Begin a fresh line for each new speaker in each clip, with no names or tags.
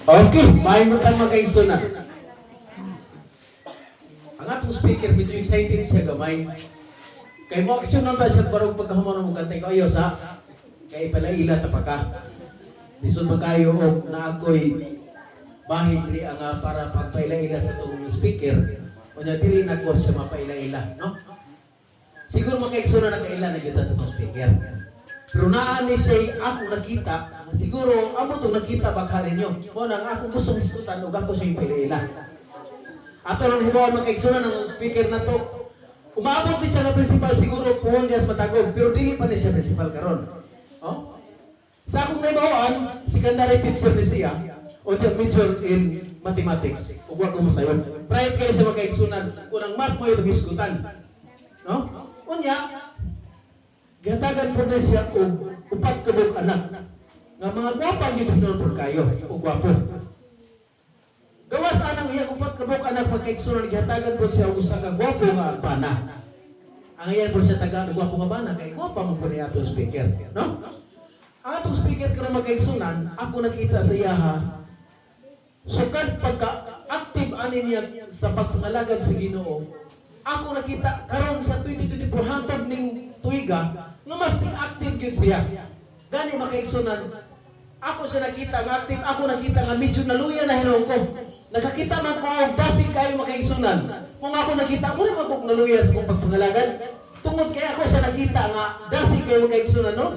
Okay, mahimutan magkaiso na. Ang atong speaker, medyo excited siya gamay. Kay mo aksyon nang ta siya barog pagkahuman mo kantay ko ayos ha. Kay palaila ta pa ka. Lisod ba kayo og na ako'y bahid diri ang para pagpailaila sa tong speaker. Unya dili na ko siya mapailaila, no? Siguro makaigso na nakaila na kita sa tong speaker. Pero naani siya ako nakita, siguro amo tong nakita baka ninyo. Mo nang ako gusto diskutan ug ako siya ipailaila. Ato lang hibawan makaigso na ng speaker na to. Umabot ni siya na principal siguro puhon diya sa Matagog, pero dili pa ni siya principal karon. Oh? Sa akong naibawan, secondary picture ni siya, o the major in mathematics. Ug wa ko mo sayo. Private kayo siya makaigsunan, kunang math mo ito hisgutan. No? Unya, gihatagan po na siya og upat kabuk anak. Nga mga gwapa gibignon por kayo, o gwapo. Gawas anang iyang upat kabuk anak pagkaigsunan gihatagan po siya og usa ka gwapo nga bana. Ang iyan po siya taga gwapo nga bana kay gwapa mo po niya atong speaker, no? Ang atong speaker karon magkaigsunan, ako nakita sa iya ha. Sukad pagka-active ani niya sa pagpangalagad sa Ginoo. Ako nakita karon sa 2024 hantod ning tuiga nga mas active gyud siya. Gani makaigsunan. Ako siya nakita nga active, ako nakita nga medyo naluya na hinung ko. Nakakita man ko og basig kayo makaigsunan. Kung ako nakita mo rin ako naluya sa kong pagpangalagad. Tungod kay ako siya nakita nga dasig kayo makaigsunan, no?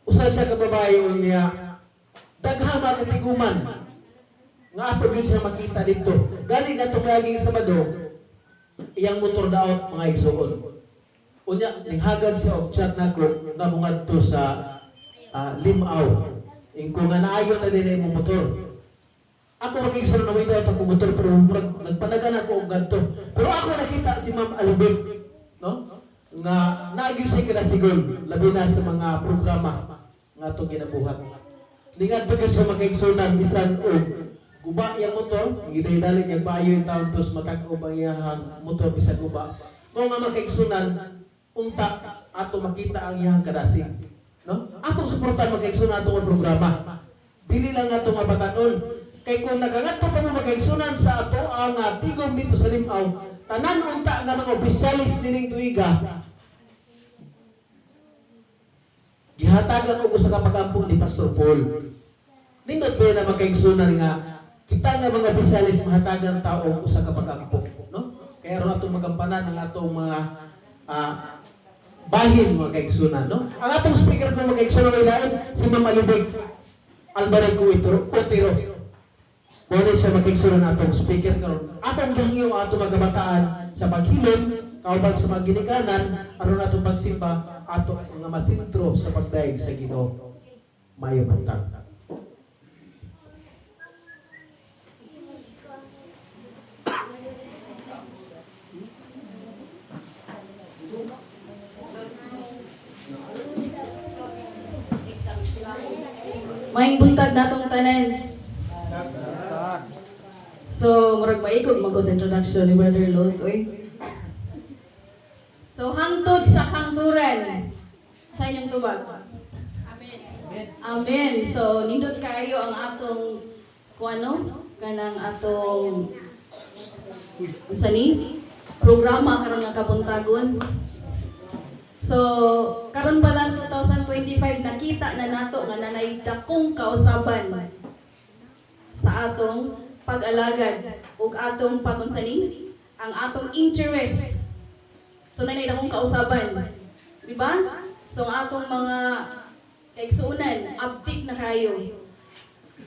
Usa siya ka babae niya daghang makatiguman. Nga apo gyud siya makita dito. Gani na tumaging Sabado, iyang motor daot mga igsuon. Unya ninghagad siya og chat nako nga mongadto sa Limaw. Ingko nga naayo na dinay mo motor. Ako makigsuon na daw ako motor pero nagpanagan ako og ganto. Pero ako nakita si Ma'am Alibig, no? Nga naagi siya kila sigol labi na sa mga programa nga ato ginabuhat. Ningadto gyud siya makaigsunan bisan og guba yang motor, giday-dalit yang payo yung taon tos matag-o ang iyang motor bisan guba. Mao nga makaigsunan unta ato makita ang iyang kadasig, no? Atong suportan makaigsunan atong programa. Dili lang ato nga batanon. Kay kung nakangadto pa mo makaigsunan sa ato ang tigom dito sa Limaw, tanan unta nga mga opisyalis dining tuiga. Gihatagan og usa ka pag-ampong ni Pastor Paul. Nindot ba na makaigsunan nga kita nga mga opisyalis mahatagan tao og usa ka pag-ampong, no? Kaya ron atong magampanan ang atong mga bahin mga kaigsunan, no? Ang atong speaker kung makaigsunan ay lain si Ma'am Alibig Alvarez Utero. Muna siya makaigsunan atong speaker karon. Atong gangyo atong mga kabataan sa paghilom, kauban sa mga ginikanan, aron atong pagsimba ato mga masintro sa pagdaig sa Ginoo. Mayo buntag.
Maing buntag natong tanan. So, murag maikog mag sa introduction ni Brother Lot, oy. So, hangtod sa kangturan. Sa inyong tubag. Amen. Amen. So, nindot kayo ang atong kuano kanang atong sani programa karon nga kabuntagon. So, karon pa lang 2025 nakita na nato nga nanay dakong kausaban sa atong pag-alagad ug atong pagunsani ang atong interest. So nanay dakong kausaban, di ba? So ang atong mga kaigsuonan update na kayo.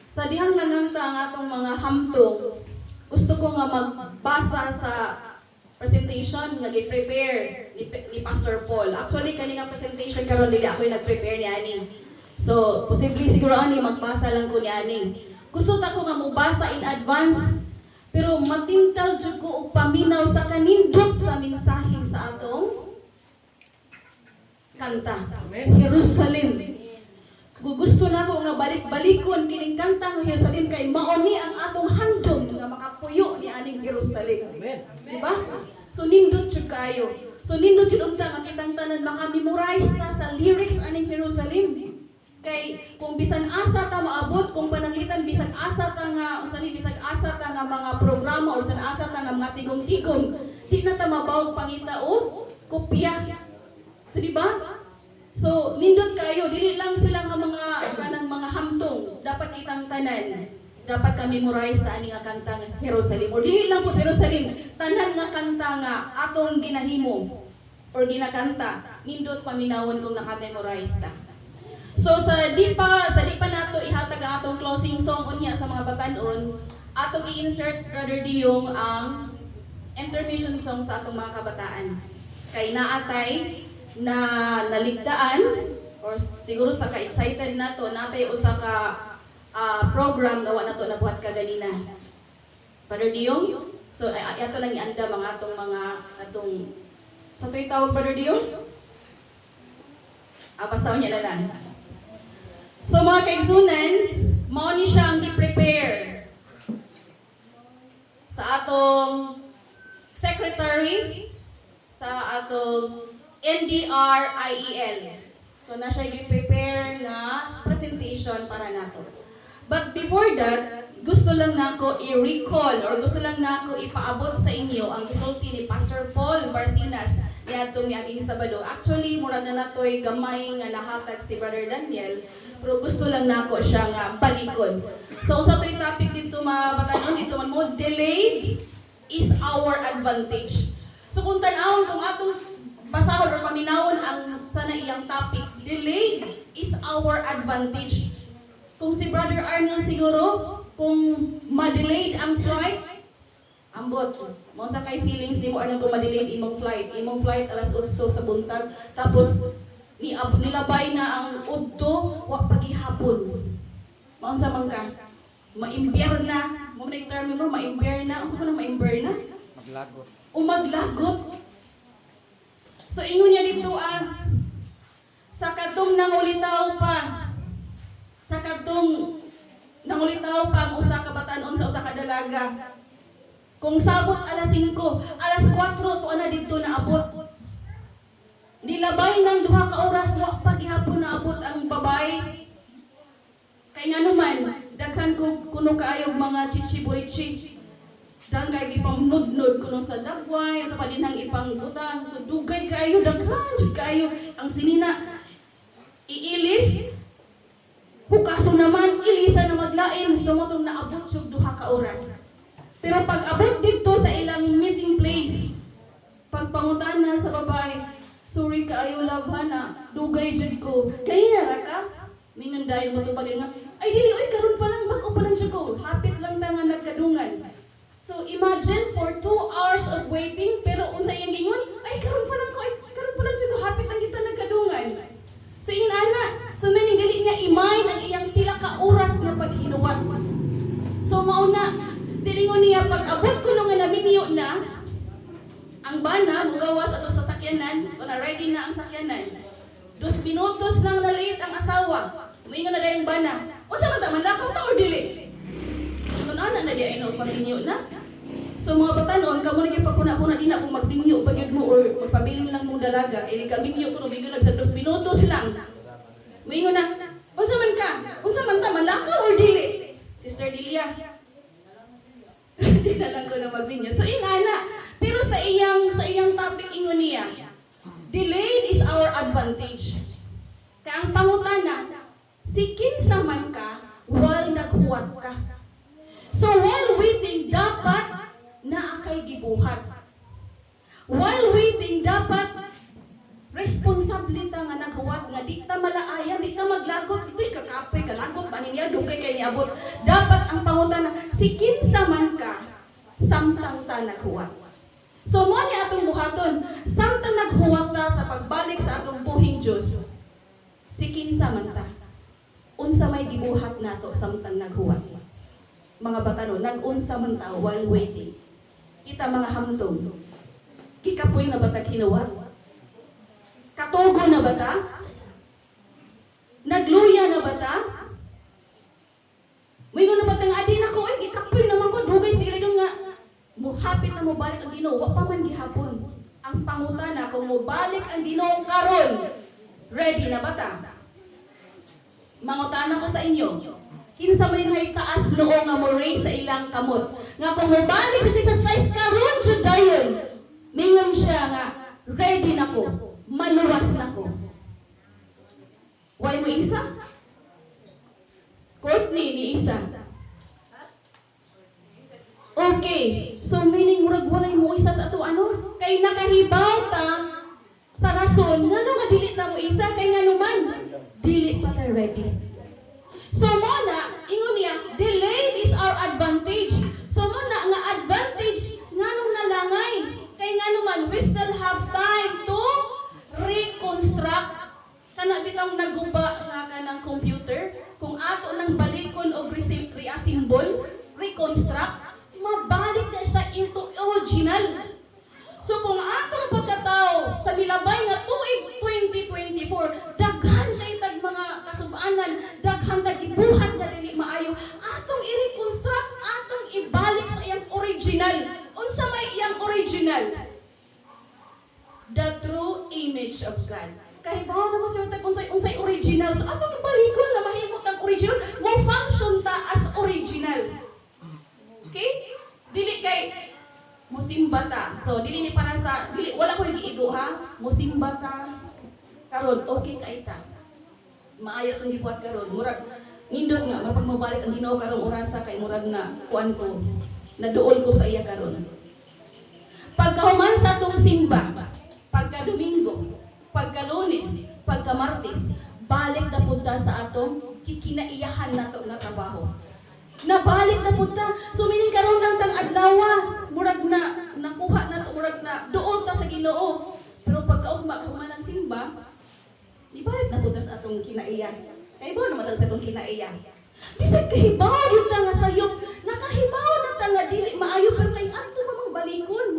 Sa dihang nangangta ang atong mga hamtong, gusto ko nga magbasa sa presentation nga gi-prepare ni Pastor Paul. Actually kani nga presentation karon dili ako nag-prepare ni ani. So posible siguro ani magbasa lang ko ni ani. Gusto ta ko nga mobasa in advance pero matintal jud ko og paminaw sa kanindot sa mensahe sa atong kanta. Jerusalem. Kung gusto na ko nga balik-balikon kining kanta ng Jerusalem kay mao ni ang atong handom nga makapuyo ni aning Jerusalem. Amen. Di ba? So nindot jud kayo. So nindot jud unta nga kitang tanan maka-memorize na sa lyrics aning Jerusalem. Kay kay kung bisan asa ta maabot kung pananglitan bisan asa ta nga bisag asa ta nga mga programa o bisan asa ta nga mga tigom-tigom di na ta mabawag pangita o kopya. So di ba? So nindot kayo dili lang sila nga mga kanang mga hamtong dapat kitang tanan. Dapat ka memorize ta ani nga kantang Jerusalem o dili lang po Jerusalem tanan nga kanta nga atong ginahimo or ginakanta nindot paminawon kung naka-memorize ta. So sa di pa nato ihatag ang atong closing song unya sa mga batanon, atong i-insert Brother Diyong ang intermission song sa atong mga kabataan. Kay naatay na naligdaan or siguro sa ka-excited nato natay usa ka program nga wa nato nabuhat kaganina. Brother Diyong, so ato lang ianda mga atong sa tuwing tawag Brother Diyong? Basta niya na lang. So mga kaigsunan, mao ni siya ang di-prepare sa atong secretary sa atong NDRIEL. So na siya i-prepare nga presentation para nato. But before that, gusto lang nako i-recall or gusto lang nako ipaabot sa inyo ang gisulti ni Pastor Paul Barcinas niadtong miaging Sabado. Actually, murag na natoy gamay nga nahatag si Brother Daniel, pero gusto lang nako siya nga balikon. So sa toy topic dito mga batanon dito man mo, delayed is our advantage. So kung tan-awon kung atong basahon or paminawon ang sana iyang topic, delayed is our advantage. Kung si Brother Arnold siguro, kung ma-delayed ang flight, ambot, mo sa kay feelings di mo alam kung ma-delayed imong flight alas 8 sa buntag, tapos nilabay na ang udto, wa pagihapon. Mao sa man ka, maimbier na, mo na term mo maimbier na, unsa man maimbier na? Maglagot. O maglagot. So ingon niya dito sa kadtong nangulitaw pa. Sa kadtong nangulitaw pa ang usa ka batan-on sa usa ka dalaga. Kung sabot alas 5, alas 4 to ana didto naabot. Nilabay ng 2 ka oras wa pa gihapon naabot ang babay. Kay nganuman daghan ko kuno kaayog mga chichiburichi. Dang kay gipamnudnod kuno sa dagway sa padinhang ipang butang. So dugay kayo daghan kayo ang sinina iilis. Hukaso naman, ilisa na maglain, sumutong naabot yung 2 ka oras. Pero pag abot dito sa ilang meeting place, pagpangutan na sa babae, sorry ka ayo labhana, dugay jud ko. Kanina ra ka? Minganday mo to balin nga, ay dili oy karon pa lang bag-o pa lang jud ko. Hapit lang ta nga nagkadungan. So imagine for 2 hours of waiting, pero unsa iyang gingon, ay karon pa lang ko, ay karon pa lang jud ko, hapit lang kita nagkadungan. So inana, so maning dili niya imayn ang iyang pila ka oras nga paghinuwat. So mauna, dilingon niya pag abot kuno nga naminyo na ang bana mugawas ato sa sakyanan, wala ready na ang sakyanan. 2 minutos lang na late ang asawa. Moingon na dayong bana. Unsa man ta manlakaw ta or dili? Kun ana na di ay no paminyo na. So mga batanon, kamo lagi pagkuna-kuna din ako magminyo pagyud mo or magpabilin lang mong dalaga kay ka minyo kuno minyo na sa 2 minutos lang. Moingon na, unsa man ka? Unsa man ta malakaw or dili? Sister Delia. Di na lang ko na magminyo. So ingana, pero sa iyang topic ingon niya, delayed is our advantage. Kaya ang pangutana, si kinsa man ka, while naghuwat ka. So while waiting, dapat na akay gibuhat. While waiting, dapat responsable ta nga naghuwat nga di ta malaayan, di ta maglagot, ito'y kakapoy, kalagot pa niya, dugay kay niabot. Dapat ang pangutana, si kinsa man ka, samtang ta naghuwat. So mo ni atong buhaton, samtang naghuwat ta sa pagbalik sa atong buhing Dios. Si kinsa man ta, unsa may gibuhat nato samtang naghuwat. Mga batanon, nag-unsa man ta while waiting. Kita mga hamtong, kikapoy na batag hinuwat? Katugo na bata? Nagluya na bata? May na batang adi na ko, ay kikapoy naman ko, dugay sila yung nga, muhapit na mo balik ang Ginoo, wa pa man gihapon. Ang pangutana, kung mo balik ang Ginoo karon, ready na bata? Mangutana ko sa inyo, kinsa man hay taas noo nga mo raise sa ilang kamot. Nga kung mobalik sa Jesus Christ karon jud dayon, mingon siya nga ready na ko, maluwas na ko. Why mo isa? Courtney ni isa. Okay, so meaning murag walay mo isa sa ato ano? Kay nakahibaw ta sa rason ngano nga dili ta mo isa kay ngano man dili pa ta ready. So mo na ingon niya, delayed is our advantage. So mo na nga advantage nganong nalangay kay ngano man we still have time to reconstruct kana bitang naguba nga kanang computer kung ato nang balikon og reassemble, reconstruct, mabalik na siya into original. So kung atong pagkatao sa milabay nga tuig 2024, daghan kay tag mga kasubaanan, daghan tag gibuhat nga dili maayo, atong i-reconstruct, atong ibalik sa iyang original. Unsa may iyang original? The true image of God. Kay bawo naman siya tag unsay original. So atong ibalikon nga mahimot ang original, mo function ta as original. Okay? Dili kay musimba ta. So dili ni para sa dili wala ko giigo ha. Musimba ta. Karon okay kay ta. Maayo tong gibuhat karon. Murag nindot nga mapag mabalik ang Ginoo karong orasa kay murag na kuan ko. Naduol ko sa iya karon. Pagkahuman sa tong simba, pagka Domingo, pagka Lunes, pagka Martes, balik na punta sa atong kikinaiyahan nato nga trabaho. Nabalik na punta. So meaning karon lang tang adlawa, murag na nakuha na to, murag na duol ta sa Ginoo. Pero pagkaugma human ang simba, ibalik na punta sa atong kinaiya. Kay ba naman sa atong kinaiya. Bisag kahibaw gyud ta nga sayop, nakahibaw na ta nga dili maayo pero kay adto mamang balikon.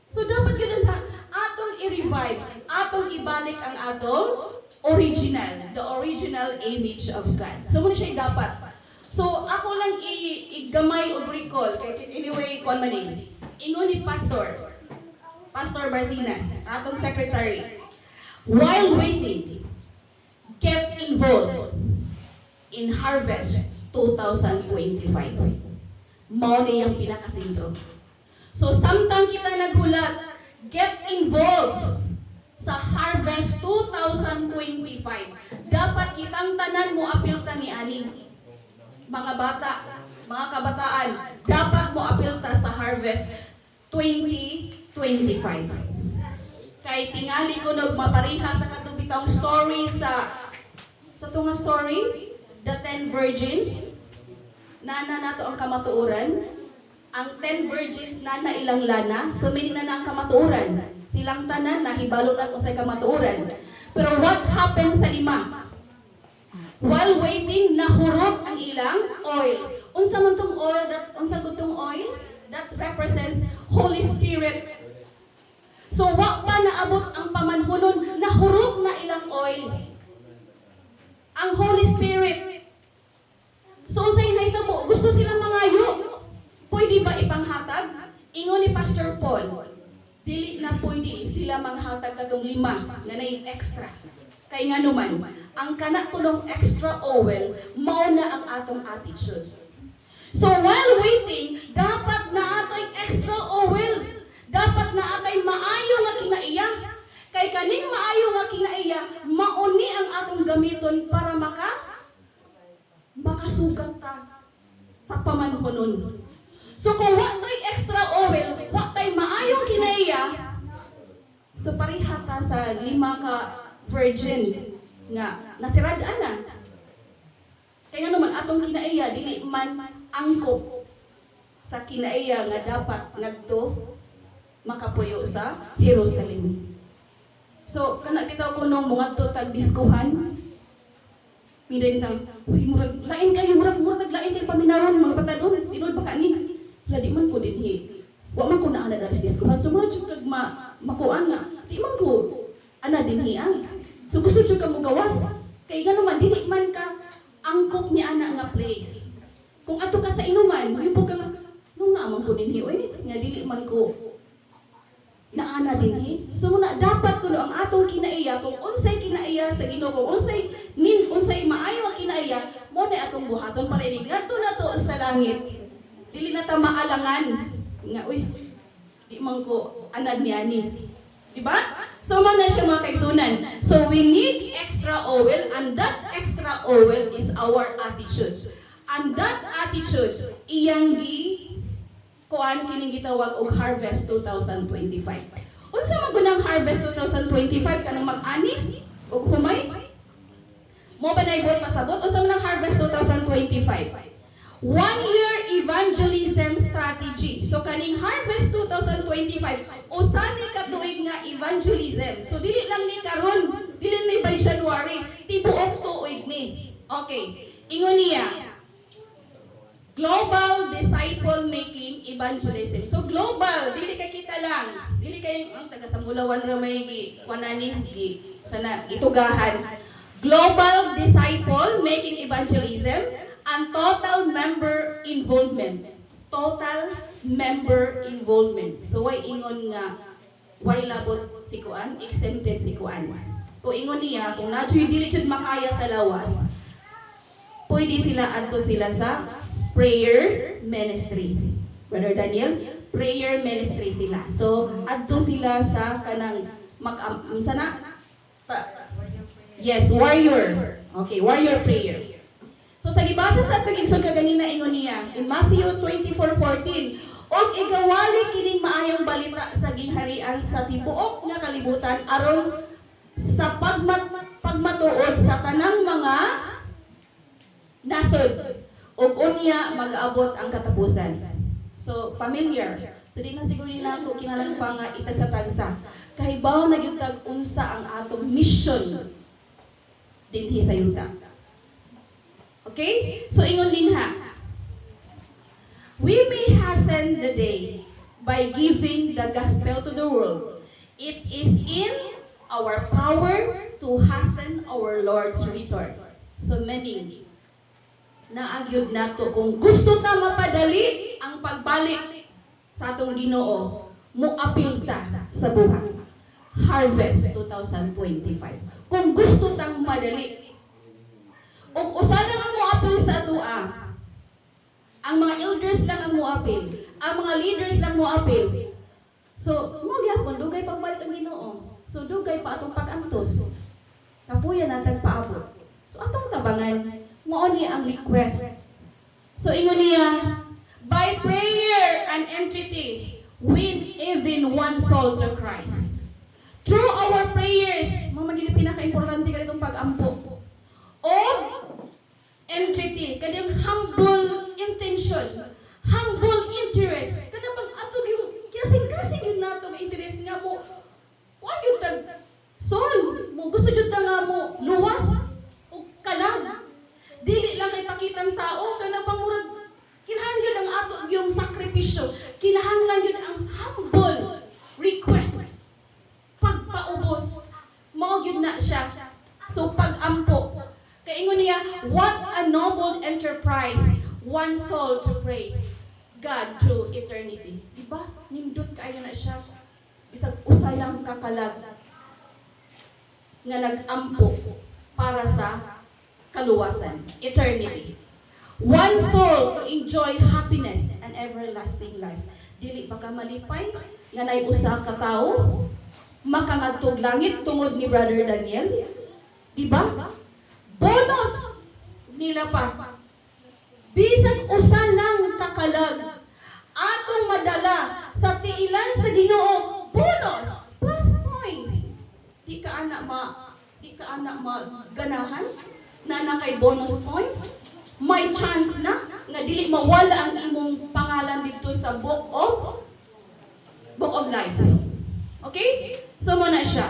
So dapat gyud na atong i-revive, atong ibalik ang atong original, the original image of God. So muna siya dapat. So ako lang igamay og recall kay anyway kon man ni. Ingon ni Pastor Barcinas, atong secretary. While waiting, get involved in Harvest 2025. Mao ni ang pinakasentro. So samtang kita naghulat, get involved sa Harvest 2025. Dapat kitang tanan mo apilta ni ani. Mga bata, mga kabataan, dapat mo apilta sa Harvest 2025. Kay tingali ko nagmapariha sa katubitang story sa tunga story, the 10 virgins, nana nato ang kamatuoran. Ang 10 virgins nana ilang lana, so meaning na ang kamatuoran. Silang tanan nahibalo na kung sa kamatuoran. Pero what happened sa 5? While waiting, nahurot ang ilang oil. Unsa man tong oil, unsa gutong oil? That represents Holy Spirit. So wa pa naabot ang pamanhunon, nahurot na ilang oil. Ang Holy Spirit. So unsay nahitabo? Gusto silang mangayo. Pwede ba ipanghatag? Ingon ni Pastor Paul, dili na pwede sila manghatag katong 5 nga nay extra. Kay nga naman, ang kana tulong extra oil, mao na ang atong attitude. So while waiting, dapat na atay extra oil. Dapat na atay maayo nga kinaiya. Kay kaning maayo nga kinaiya, mauni ang atong gamiton para makasugat ta sa pamanhunon. So kung wa tay extra oil, wa tay maayong kinaiya, so pariha ta sa 5 ka virgin nga nasirad-an na. Kaya nga naman atong kinaiya dili man angkop sa kinaiya nga dapat ngadto makapuyo sa Jerusalem. So kana bitaw ko nung mga tag diskuhan. Midentang, uy murag lain kayo murag lain kay paminaron mga patadon tinud ba kani? Ladi man ko dinhi. Wa man ko na ana dali sa diskuhan. So murag jud kag makuan nga di man ko ana dinhi ay. So gusto jud ka mo gawas. Kay nga naman dili man ka angkop ni ana nga place. Kung ato ka sa inuman, himpo ka nga nung naamang ko dinhi oy, nga dili man ko naana dinhi. So muna dapat kuno ang atong kinaiya kung unsay kinaiya sa Ginoo, kung unsay maayo ang kinaiya aton pala ini ngadto na to sa langit. Dili na ta maalangan nga uy di man ko anad ni ani. Diba? So man na siya mga kaigsunan. So we need extra oil and that extra oil is our attitude. And that attitude iyang kuan kining gitawag og Harvest 2025. Unsa man gunang Harvest 2025 kanang mag-ani ug humay? Mo ba naibot pasabot unsa man ang Harvest 2025? 1-year evangelism strategy. So kaning Harvest 2025 usa ni ka tuig nga evangelism. So dili lang ni karon, dili ni by January, tibuok tuig ni. Okay, ingon niya Global Disciple Making Evangelism. So global, dili kay kita lang. Dili kay ang taga Samulawan ra may kuanani sana itugahan. Global Disciple Making Evangelism and total member involvement. Total member involvement. So why ingon nga why labot si kuan, exempted si kuan. O ingon niya kung nadyo'y dili jud makaya sa lawas, pwede sila adto sila sa prayer ministry. Brother Daniel, prayer ministry sila. So, adto sila sa kanang sana? Yes, warrior. Okay, warrior prayer. So, sa gibasa sa atong igsoon kaganina ingon niya, in Matthew 24:14, og igawali kining maayong balita sa gingharian sa tibuok nga kalibutan aron sa pagmatuod sa tanang mga nasod. Og unya mag-aabot ang katapusan. So familiar. So di na siguro nila ako kinalang pa nga ita sa tagsa. Kahibaw na gyud kag unsa ang atong mission dinhi sa yuta. Okay? So ingon din ha. We may hasten the day by giving the gospel to the world. It is in our power to hasten our Lord's return. So meaning naagyod nato kung gusto ta mapadali ang pagbalik sa atong Ginoo, moapil ta sa buhat. Harvest 2025. Kung gusto tang madali. Ug usa lang ang moapil sa atoa. Ang mga elders lang ang moapil, ang mga leaders lang moapil. So, mo gyapon dugay pagbalik ang Ginoo. So dugay pa atong pag-antos. Kapuyan natag paabot. So atong tabangan mao ni ang request. So ingon niya, by prayer and entreaty, win even one soul to Christ. Through our prayers, mao magili pinaka-importante kanitong pag-ampo. O entreaty, kanang humble intention, humble interest. Kana pag atog yung kasing-kasing yun nato nga interest nga mo, kuan yung tag soul, mo gusto jud nga mo luwas o kalag. Dili lang kay pakitang tao kana pangurag kinahanglan ang ato yung sakripisyo, kinahanglan yun ang humble request, pagpaubos mao gyud na siya. So pag-ampo kay ingon niya, what a noble enterprise, one soul to praise God through eternity. Diba? Nindot kaayo na siya, bisag usa lang kakalag nga nag-ampo para sa kaluwasan, eternity. One soul to enjoy happiness and everlasting life. Dili pa ka malipay nga nay usa ka tawo makangadtog langit tungod ni Brother Daniel. Diba? Bonus nila pa. Bisag usa lang kakalag atong madala sa tiilan sa Ginoo, bonus plus points. Di ka anak ganahan na kay bonus points, may chance na nga dili mawala ang imong pangalan dito sa book of life. Okay? So mo na siya.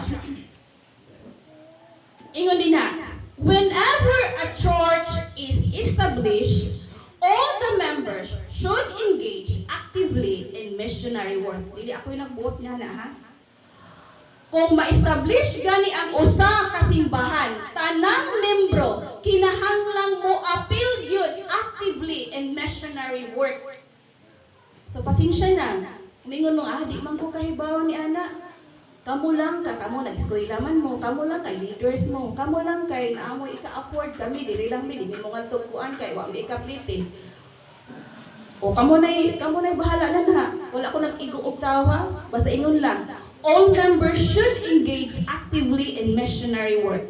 Ingon din na, whenever a church is established, all the members should engage actively in missionary work. Dili ako yung nagbuot nga na ha. Kung ma-establish gani ang usa ka simbahan, tanang membro kinahanglang mo appeal gyud actively in missionary work. So pasensya na. Mingon mo di man ko kahibaw ni ana. Kamo lang ka, kamo nag-eskwelaman mo, kamo lang kay leaders mo, kamo lang kay naamo ika-afford kami, dili lang mi, dili mo nga tukuan kay wa mi ika-plite. O kamo nay bahala na na. Wala ko nag-igo og tawa, basta ingon lang. All members should engage actively in missionary work.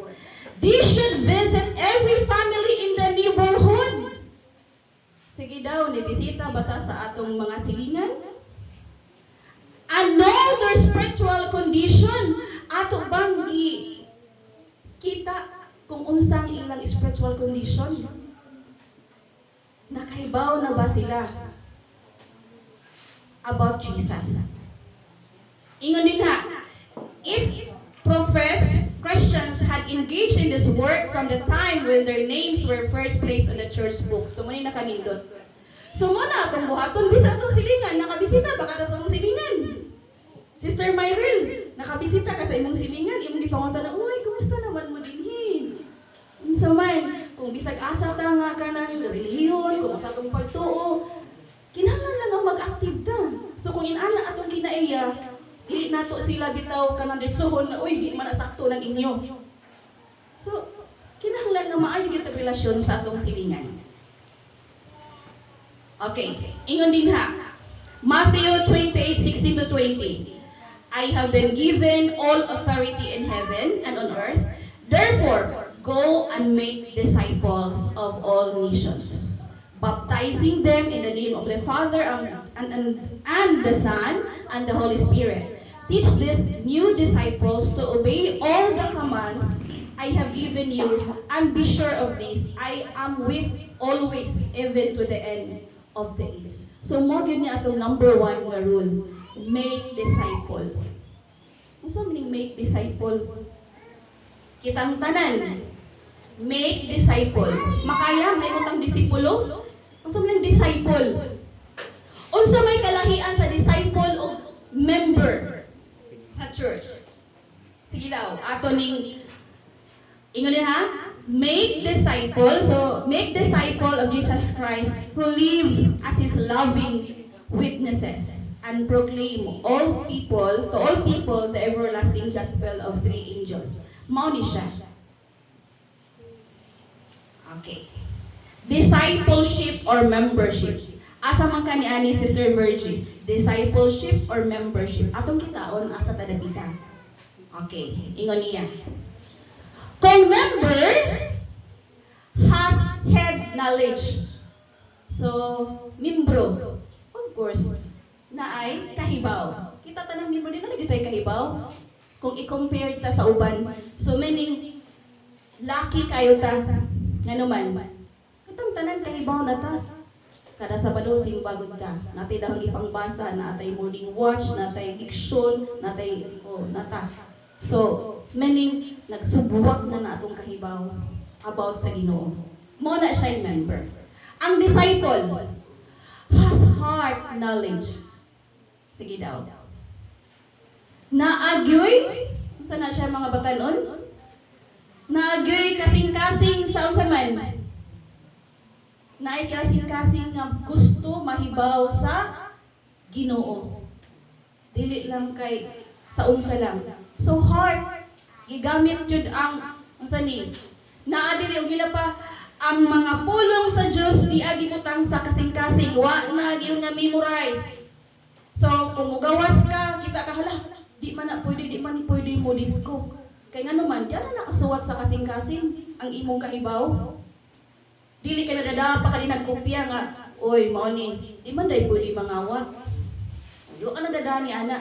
They should visit every family in the neighborhood. Sige daw, nibisita bata sa atong mga silingan. And know their spiritual condition. Ato bang kita kung unsang ilang spiritual condition? Nakaibaw na ba sila about Jesus? Ingon din ha, if professed Christians had engaged in this work from the time when their names were first placed on the church book. So, muna nakanindot. So, muna itong buhaton, bisa itong silingan, nakabisita, baka ta sa imong silingan. Sister Myril, nakabisita ka sa imong silingan, imong gipangunta na, uy, kumusta naman mo dinhin? Unsa man, kung bisag asa ta nga ka ng relihiyon, kung asa itong pagtuo, kinahanglan lang ang mag-active ta. So, kung inana atong kinaiya, dili nato sila bitaw kanang ditsohon na, uy, di man asakto ng inyo. So, kinahanglan nga maayo gyud relasyon sa atong silingan. Okay, ingon din ha. Matthew 28:16-20. I have been given all authority in heaven and on earth. Therefore, go and make disciples of all nations, baptizing them in the name of the Father and the Son and the Holy Spirit. Teach these new disciples to obey all the commands I have given you, and be sure of this, I am with always, even to the end of the age. So, mo gyud ni atong number 1 nga rule, make disciple. Unsa meaning make disciple? Kitang tanan, make disciple. Makaya may utang disipulo? Unsa meaning disciple? Unsa may kalahian sa disciple o member sa church? Sige daw, ato ning ingon din ha? Make disciple. So, make disciple of Jesus Christ who live as His loving witnesses and proclaim to all people the everlasting gospel of 3 angels. Mao ni siya. Okay. Discipleship or membership. Asa man ka ni ani Sister Virgie? Discipleship or membership? Atong kitaon asa ta dapita. Okay, ingon niya. Kung member has head knowledge. So, membro, of course, na ay kahibaw. Kita ta ng membro din na nagitay kahibaw. Kung i-compare ta sa uban. So, meaning, lucky kayo ta. Nga naman, katang tanan kahibaw na ta. Kada Sabado, simbagod ka. Natay dahang ipangbasa, natay morning watch, natay diksyon, natay, nata. So, meaning, nagsubuwak na atong kahibaw about sa Ginoo. Mo na siya yung member. Ang disciple has heart knowledge. Sige daw. Naagyoy, saan na siya mga batanon? Naagyoy kasing-kasing sa unsa man. Naay kasing-kasing nga gusto mahibaw sa Ginoo. Dili lang kay sa unsa lang. So heart, gigamit jud ang unsa ni? Naa diri og gila pa ang mga pulong sa Dios di agi butang sa kasing-kasing wa na gyud nga memorize. So kung mugawas ka, kita ka hala, di man pwede mo disco. Kay ngano man, di na nakasuwat sa kasing-kasing ang imong kahibaw. Dili ka nadadapa ka din nagkopya nga, oy mao ni, di man day pwede mangawat. Di ka nadadani ana.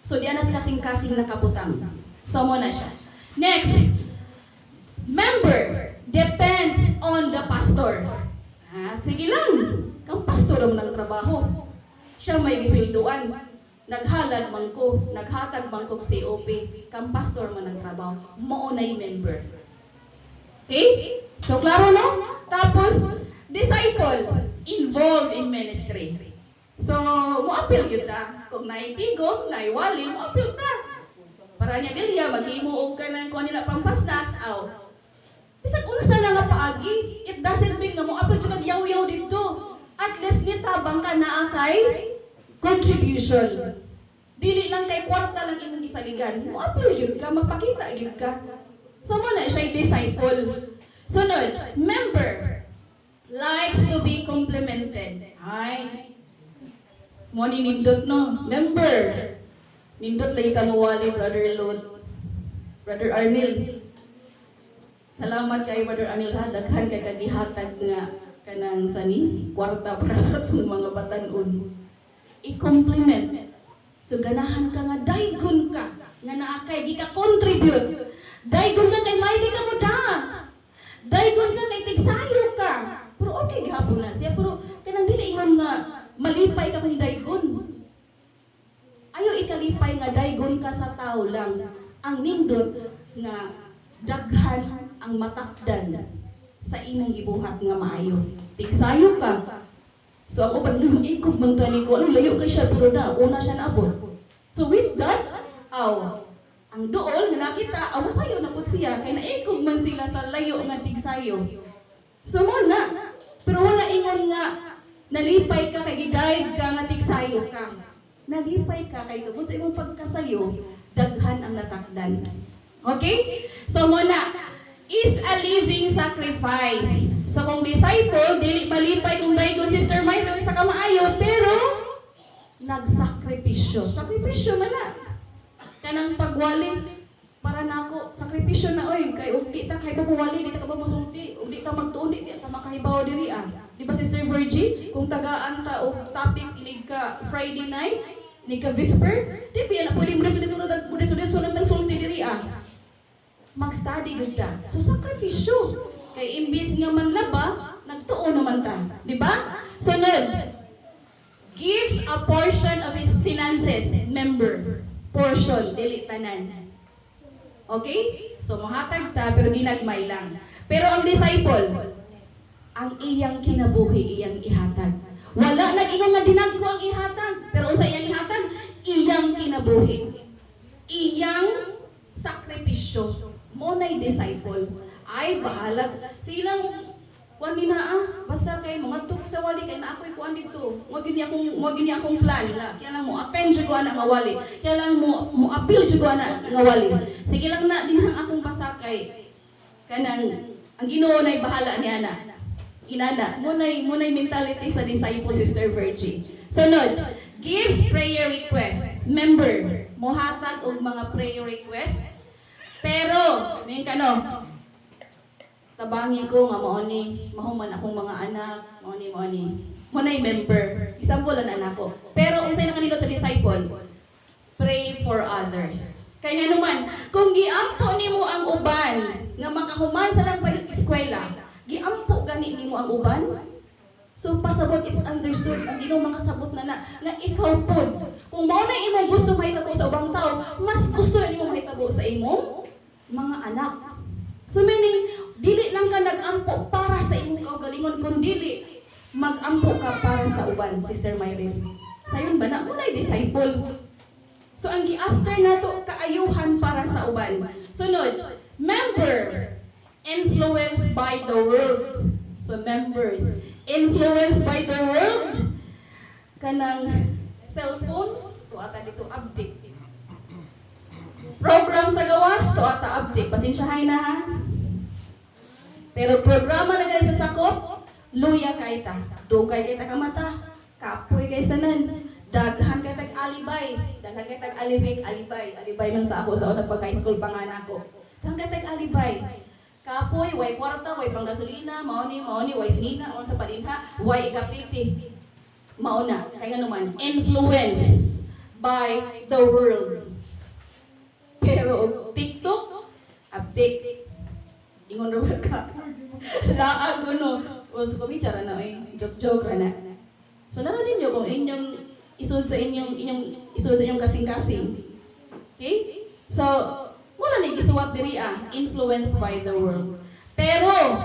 So di ana sa kasing-kasing nakabutang. So mo na siya. Next, member depends on the pastor. Sige lang, kang pastor ang ng trabaho. Siya may gisulduan. Naghalad man ko, naghatag man ko COP, kang pastor man ang trabaho. Mo na yung member. Okay? So klaro no? Tapos, disciple, involved in ministry. So, mo-appeal yun ta. Kung naitigong, naiwali, mo-appeal ta. Para niya dilya, mag-imuog ka ng kung nila pampasnacks, aw. Bisag unsa na nga paagi, it doesn't mean nga mo-appeal siya kag-yaw-yaw dito. At least nitabang ka na kay contribution. Dili lang kay kwarta lang imong gisaligan. Mo apil gyud ka, magpakita gyud ka. So mo na siya disciple. Sunod, member likes to be complimented. Ay. Mo ni nindot no, member. Nindot lagi ka mawali, Brother Lord. Brother Arnil. Salamat kay Brother Arnil ha, daghan kay kagihatag nga kanang sani, kwarta para sa atong mga batan-on. I-compliment. So ganahan ka nga, daygon ka, nga naakay, di ka contribute. Daygon ka kay mighty ka mo da. Daygon ka kay tigsayo ka. Pero okay gihapon na siya, pero kanang dili ingon nga malipay ka kung daygon. Ayo ikalipay nga daygon ka sa tao lang. Ang nindot nga daghan ang matakdan sa imong gibuhat nga maayo. Tigsayo ka. So ako pag ikog man tani ko, ano layo kay siya pero na una siya naabot. So with that, ang duol nga nakita, sayo na pud siya kay naikog man sila sa layo nga tigsayo. So mo na. Pero wala ingon nga nalipay ka kay gidayeg ka nga tigsayo ka. Nalipay ka kay tungod sa imong pagkasayo, daghan ang natakdan. Okay? So mo na, is a living sacrifice. So kung disciple, dili malipay kung daygon Sister Myrtle sa kamaayo, pero nagsakripisyo. Sakripisyo man na. Kanang pagwali para nako, sakripisyo na oy kay ug di ta kay mabuwali, di ta ka mamusulti, ug di ta magtuon, di ta makahibaw diri ah. Di ba Sister Virgie, kung tagaan ta og topic inig ka Friday night, inig ka Vesper, di ba na pwede mo dito sunod ng sulti diri ah. Mag-study gud ta. So sakripisyo. Kay imbis nga manlaba, nagtuon naman ta, di ba? Sunod. Gives a portion of his finances, member. Portion, dili tanan. Okay? So mohatag ta pero ginagmay lang. Pero ang disciple, ang iyang kinabuhi iyang ihatag. Wala nag-ingon nga dinagko ang ihatag, pero unsa iyang ihatag? Iyang kinabuhi. Iyang sakripisyo. Mo nay disciple. Ay bahalag silang kuan basta kay mga tuk sa wali kay na ako'y kuan dito. Mo gini akong plan la. Kaya lang mo attend jud ko ana nga wali. Kaya lang mo appeal jud ko ana nga wali. Sige lang na dinhang akong pasakay. Kanang ang Ginoo nay bahala ni ana. Inana, mo nay mentality sa disciple Sister Virgie. Sunod, gives prayer request. Member, mohatag og mga prayer request. Pero, ning kano, tabangin ko nga mao ni mahuman akong mga anak, mao ni mo nay member. Example lang anak ko. Pero unsay nakanindot sa disciple? Pray for others. Kaya nga naman, kung giampo nimo ang uban nga makahuman sa lang pag-eskwela, giampo gani nimo ang uban. So pasabot it's understood ang Ginoo makasabot na nga ikaw pod. Kung mao na imong gusto mahitabo sa ubang tao, mas gusto na nimo mahitabo sa imong mga anak. So meaning dili lang ka nag-ampo para sa imong kaugalingon kundi mag-ampo ka para sa uban, Sister Myrtle. Sayon ba na mo nay disciple. So ang gi-after nato kaayuhan para sa uban. Sunod, member influenced by the world. So members influenced by the world. Kanang cellphone to ata dito update. Program sa gawas to ata update. Pasensyahay na ha. Pero programa na gali sa sakop, luya kay ta. Dugay kay ta kamata, kapoy kay sanan. Daghan kay tag alibay, daghan kay tag alibay man sa ako sa una pag high school pa nga nako. Daghan kay tag alibay. Kapoy, way kwarta, way panggasolina, mao ni, way sinina, on sa padinha, way ikapiti. Mao na, kay nga naman, influence by the world. Pero TikTok, update. Ingon ra ka. Laag ko no. O sa kubichara na joke ra na. So nara ninyo kung inyong isod sa inyong kasing-kasing. Okay? So, wala na gisuwat diri influenced by the world. Pero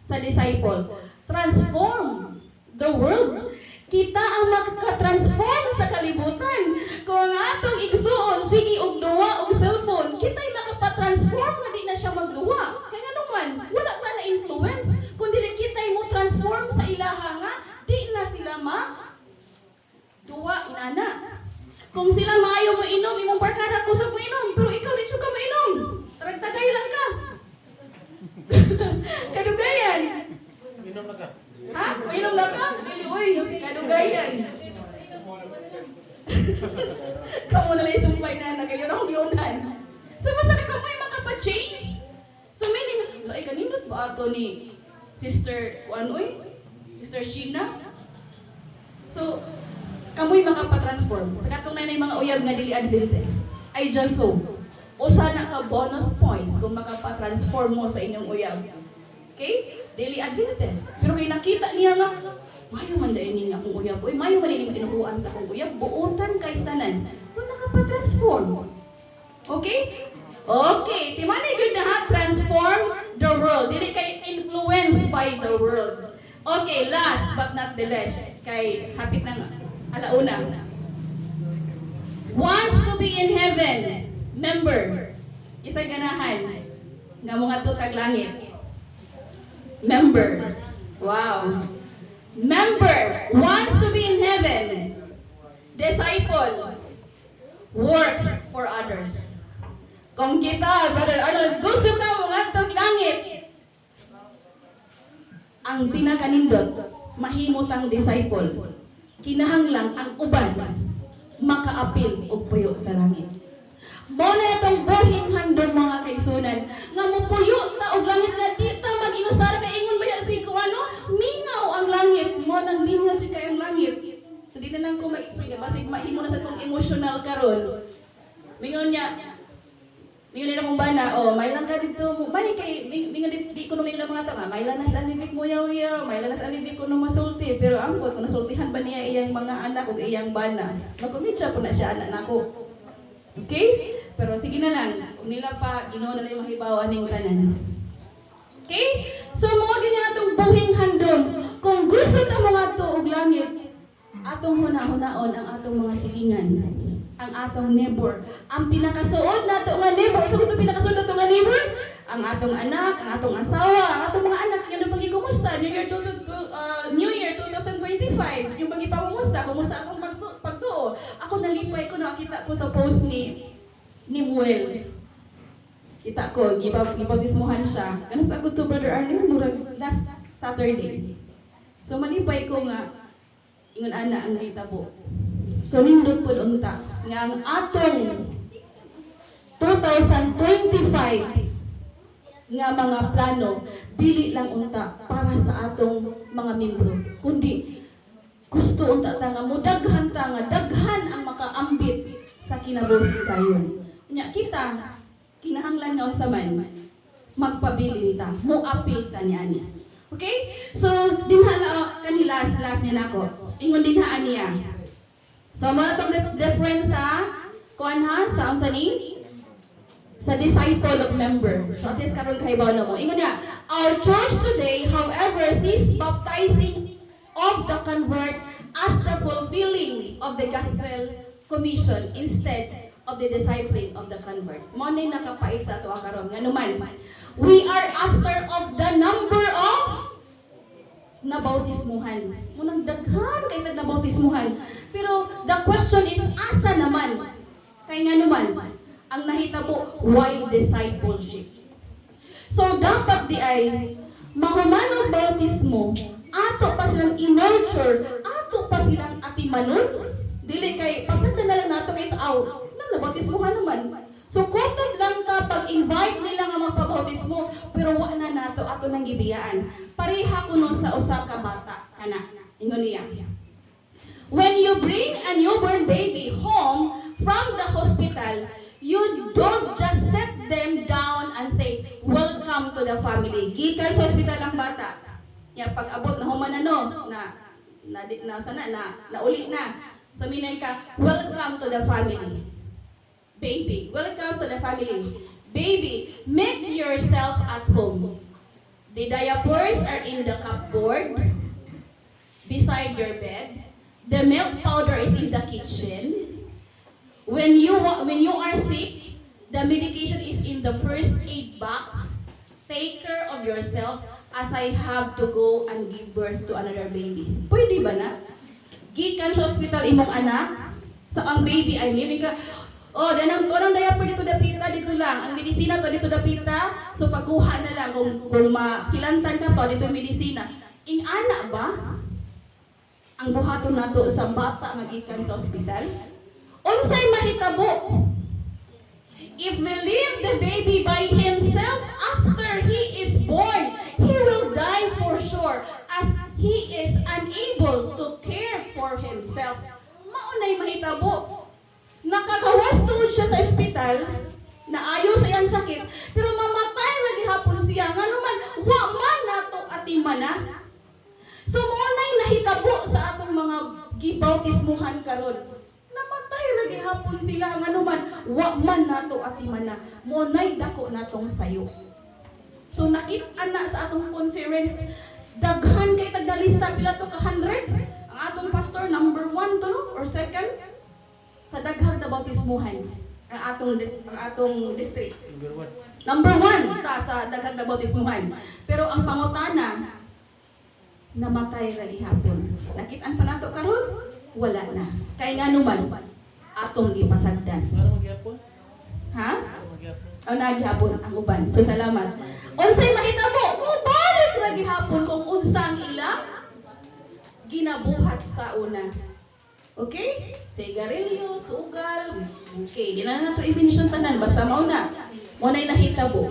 sa disciple, transform the world. Kita ang makaka-transform sa kalibutan. Kung ang atong igsuon, sige og duwa og cellphone, kita'y makapa-transform nga di na siya magduwa. Kaya naman, wala pa na influence. Kung dili kita'y mo transform sa ilaha nga, di na sila duwa inana. Kung sila maayo mo
Inom na ka.
Ha? Mainom na ka? Dili, uy, kadugayan. Kamu na lang sumpay na kayo na akong giunan. So, basta ka kamoy makapa-change. So, meaning, ay, kanindot ba ato ni Sister, uy? Sister Sheena? So, kamoy makapa-transform. Sa katong na yung mga uyab nga dili Adventist. I just hope. Usa na ka bonus points kung makapa-transform mo sa inyong uyab. Okay? Daily Adventist. Pero kay nakita niya nga, mayo man dahil niya akong uyab. Uy, mayo man din tinukuan sa akong uyab. Buutan kay tanan. So, nakapa-transform. Okay? Okay. Timanay good na ha? Transform the world. Dili kay influenced by the world. Okay, last but not the least. Kay hapit ng alauna. Wants to be in heaven. Member. Isang ganahan. Nga mga tutag langit. Member. Wow. Member wants to be in heaven. Disciple works for others. Kung kita, Brother Arnold, gusto ka mo ngadtog langit. Ang pinakanindot, mahimutang disciple. Kinahanglang ang uban makaapil og puyo sa langit. Mo na itong buhing handong mga kaigsunan nga mupuyo ta og langit nga di ta mag-inusara kay ingon maya si ko ano mingaw ang langit mo nang mingaw si kayong langit. So di na lang ko ma-explain basig mahimo na sa tong emotional karon. Mingon nila mong bana, may lang ka dito, may kay mingon di ko mingon mga tanga, may lang nas alibik mo yaw, may lang nas alibik ko no masulti, pero ambot kung nasultihan ba niya iyang mga anak ug iyang bana. Magkumitsa po na siya anak nako. Okay? Pero sige na lang, kung nila pa, ginawa na lang yung mahibaw aning tanan. Okay? So, mga ganyan atong buhing handom. Kung gusto ta mga tuog langit, atong huna-hunaon ang atong mga silingan. Ang atong neighbor. Ang pinakasuod na ito nga neighbor. So, kung ito pinakasuod na ito nga neighbor, ang atong anak, ang atong asawa, ang atong mga anak, yung pagi kumusta? New Year 2025. Yung pagi pa kumusta akong pagtuo. Ako nalipay ko, nakakita ko sa post ni Muel. Kita ko, gibautismohan siya. Ano sa ako to, Brother Arnold? Murag last Saturday. So malipay ko nga, ingon ana ang nahitabo. So nindot po unta, nga ang atong 2025 nga mga plano, dili lang unta para sa atong mga membro. Kundi, gusto unta ta nga mudaghan ta nga daghan ang makaambit sa kinabuhi dayon. Nya kita kinahanglan nga unsa man magpabilin ta, moapil ta niya. Okay? So dinha kanila last niya nako. Ingon dinha niya. So mo tong difference sa sa unsa ni sa disciple of member. So at least karon kahibaw na mo. Ingon niya, our church today, however, sees baptizing of the convert as the fulfilling of the gospel commission instead of the discipling of the convert. Mo ni nakapait sa ato karon nga naman. We are after of the number of nabautismuhan. Munang daghan kay tag nabautismuhan. Pero the question is asa naman? Kay nga naman ang nahitabo why discipleship. So dapat di ay mahumanong bautismo, ato pa silang i-nurture, ato pa silang atimanon. Dili kay pasagda na lang nato kay tao. Nang nabautismo ka naman. So kutob lang ka pag-invite nila nga magpabautismo, pero wa na nato ato nang gibiyaan. Pareha kuno sa usa ka bata kana. Ingon niya. When you bring a newborn baby home from the hospital, you don't just set them down and say, welcome to the family. Gikan sa hospital ang bata. Ya pag abot na human na uli na. So minay ka, welcome to the family. Baby, welcome to the family. Baby, make yourself at home. The diapers are in the cupboard beside your bed. The milk powder is in the kitchen. When you are sick, the medication is in the first aid box. Take care of yourself as I have to go and give birth to another baby. Pwede ba na? Gikan sa hospital imong anak, sa ang baby ay living ka, danang diaper dito dapita, dito lang. Ang medisina to dito dapita, so pagkuha na lang, kung makilantan ka to, dito yung medisina. Ingana ba ang buhaton nato sa bata magikan sa ospital? Unsay mahitabo? If we leave the baby by himself after he is born, he will die for sure as he is unable to care for himself. Maunay mahitabo. Nakagawas tuod siya sa ospital, naayo sa iyang sakit, pero mamatay na gihapon siya. Nga naman, wa man nato atimana. So maunay nahitabo sa atong mga gibautismuhan karon. Namatay na gihapon sila nga naman wa man nato atimana. Maunay dako natong sayo. So nakita na sa atong conference daghan kay tagdalista pila to ka hundreds. Ang atong pastor number 1 to no? Or second sa daghang na bautismuhan ang atong district. Number 1 ta sa daghang na bautismuhan. Pero ang pangutana namatay ra gihapon. Nakit-an pa nato karon? Wala na. Kay nga naman atong gipasagdan. Ha? Ang naghapon ang uban. So salamat. Unsay mahitabo? Mubalik ra gihapon kung unsa ang ilang ginabuhat sa una. Okay? Sigarilyo, sugal. Okay, di na nato i-mention tanan basta mauna. Munay nahitabo.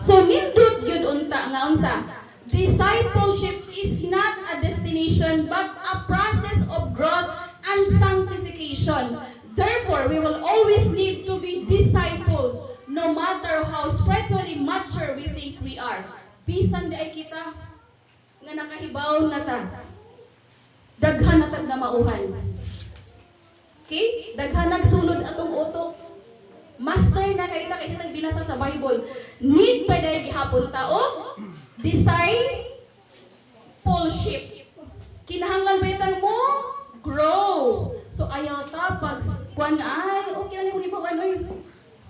So nindot gyud unta nga unsa? Discipleship is not a destination but a process of growth and sanctification. Therefore, we will always need to be discipled no matter how spiritually mature we think we are. Bisan di ay kita nga nakahibaw na ta. Daghan na tag na mauhan. Okay? Daghan nagsulod atong utok. Master na kay ta kasi nagbinasa sa Bible. Need pa dahil gihapon tao. Discipleship. Kinahanglan baitan mo, grow. So ayaw ta pag kuan ay okay na ni ibawan oy.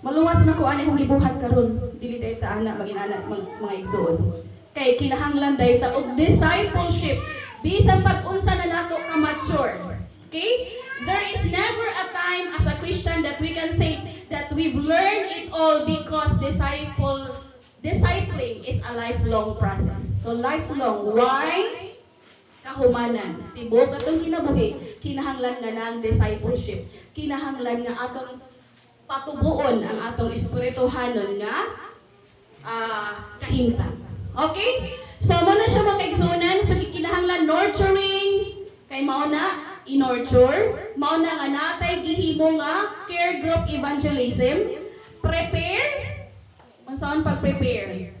Maluwas na ko ani kung gibuhat karon. Dili day ta ana maging mga igsoon. Kay kinahanglan day ta og discipleship. Bisan pag unsa na nato ka mature. Okay? There is never a time as a Christian that we can say that we've learned it all because discipling is a lifelong process. So lifelong, why? Kahumanan. Tibok atong kinabuhi, kinahanglan nga ng discipleship. Kinahanglan nga atong patubuon ang atong espirituhanon nga kahimtang. Okay? So mo na siya makaigsunan, so kinahanglan nurturing, kay mao na in-nurture, mao na nga natay gihimo nga care group evangelism, prepare. Unsaon pag-prepare?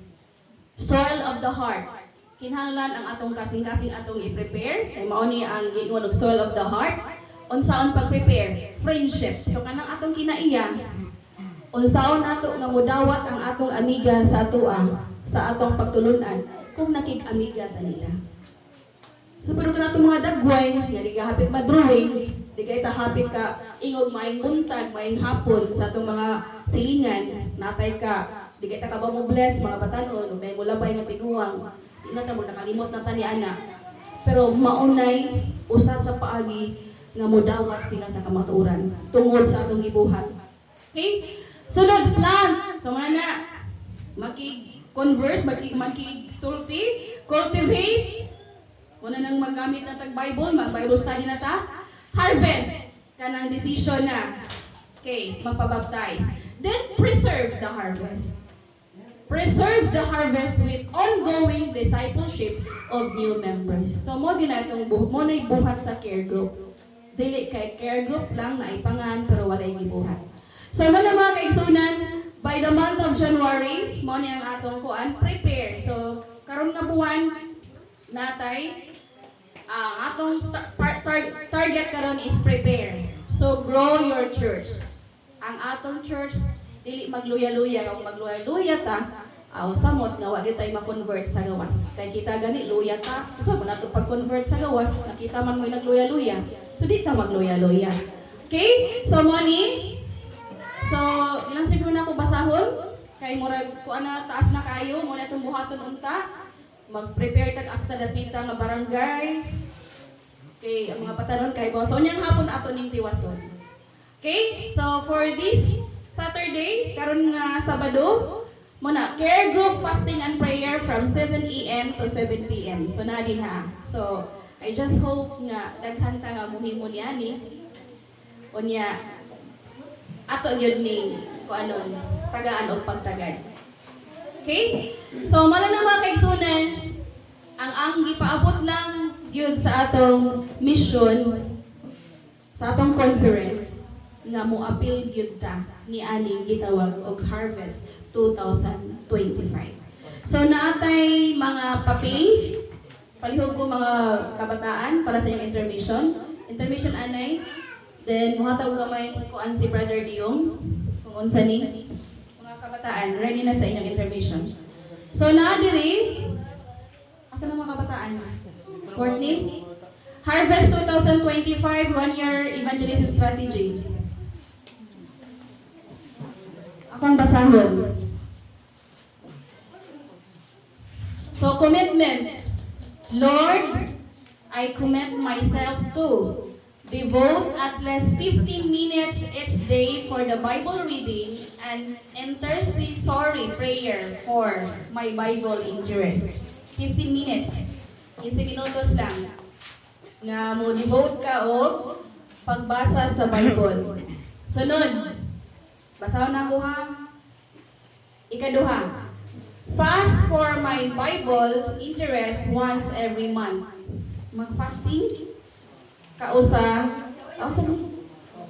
Soil of the heart. Kinahanglan ang atong kasing-kasing atong i-prepare. Kay mao ni ang giingon og soil of the heart. Unsaon pag-prepare? Friendship. So kanang atong kinaiya, unsaon nato nga modawat ang atong amiga sa atoa sa atong pagtulunan kung nakig-amiga ta nila. So pero kanatong mga dagway, nga di ka hapit madrawing, di ka itahapit ka ingog maing buntag, maing hapon sa atong mga silingan, natay ka di kita ka ba mo bless mga batanon, ug nay mo labay nga tiguang. Di na ta mo nakalimot na tani ana. Pero maunay usa sa paagi nga modawat sila sa kamatuoran tungod sa atong gibuhat. Okay? Sunod plan. So muna na makig-converse, makig-stulti, cultivate. Muna nang maggamit na tag Bible, mag-Bible study na ta. Harvest kanang decision na. Okay, magpabaptize. Then preserve the harvest. Preserve the harvest with ongoing discipleship of new members. So mo ginatong mo na ibuhat sa care group. Dili kay care group lang na ipangan pero walay gibuhat. So mo na mga kaigsunan, by the month of January, mo ni ang atong kuan prepare. So karon nga buwan natay atong target karon is prepare. So grow your church. Ang atong church dili magluya-luya, kung magluya-luya ta, samot nga wa gyud tay ma-convert sa gawas. Kay kita gani luya ta, so mo nato pag-convert sa gawas, nakita man mo nagluya-luya. So di ta magluya-luya. Okay? So mo ni ilang siguro na ko basahon kay murag ko ana taas na kayo mo na itong buhaton unta. Mag-prepare tag asta dapita nga barangay. Okay, ang mga patanon kay boss. So unyang hapon ato ning tiwason. Okay? So for this Saturday, karon nga Sabado, Muna, care group fasting and prayer from 7 a.m. to 7 p.m. So na din ha. So I just hope nga daghan ta nga muhimo niya ni unya ato yun ni kung ano tagaan o pagtagay. Okay? So mala na mga kaigsunan ang gipaabot lang yun sa atong mission sa atong conference nga mo appeal gyud ta ni aning gitawag og Harvest 2025. So naatay mga papel, palihog ko mga kabataan para sa inyong intermission. Intermission anay. Then muhataw gamay kuan si Brother Diong kung unsa ni mga kabataan ready na sa inyong intermission. So naa diri asa na mga kabataan? Courtney? Harvest 2025 one-year evangelism strategy. Akong basahon. So, commitment. Lord, I commit myself to devote at least 15 minutes each day for the Bible reading and intercessory prayer for my Bible interest. 15 minutes. 15 minutos lang. Nga mo devote ka o pagbasa sa Bible. Sunod. Basahon na ako ha. Ikaduha. Fast for my Bible interest once every month. Mag-fasting? Kausa?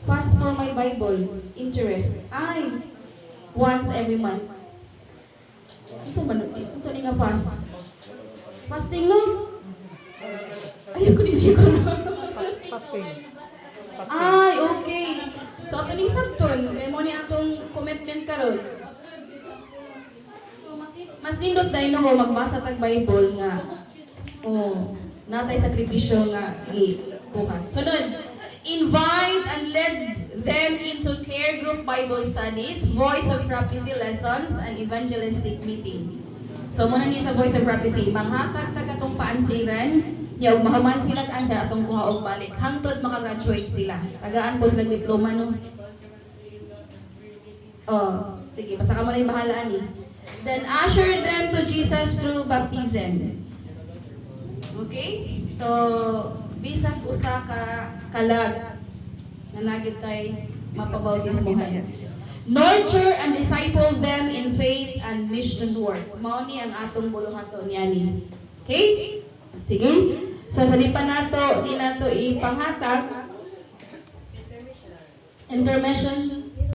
Fast for my Bible interest. Ay, once every month. Gusto ba nun? Gusto nga fast? Fasting no? Ayoko din ko na.
Fasting.
Ay, okay. So, ato ning sabton, kay mo ni atong commitment karon. So, mas nindot dahil no magbasa tag Bible nga. Oh, natay sakripisyo nga gibuhat. Sunod, invite and lead them into care group Bible studies, voice of prophecy lessons, and evangelistic meeting. So, muna ni sa voice of prophecy, manghatag tag atong paansiran, yaw mahuman sila sa answer atong kuha og balik. Hangtod makagraduate sila. Tagaan po sila diploma no. Oh, sige, basta ka mo na yung bahala ani. Then usher them to Jesus through baptism. Okay? So, bisag usa ka kalag na nagit tay mapabautismohan. Nurture and disciple them in faith and mission work. Mao ni ang atong buluhaton niani. Okay? Sige. So sa di pa nato ipanghatag intermission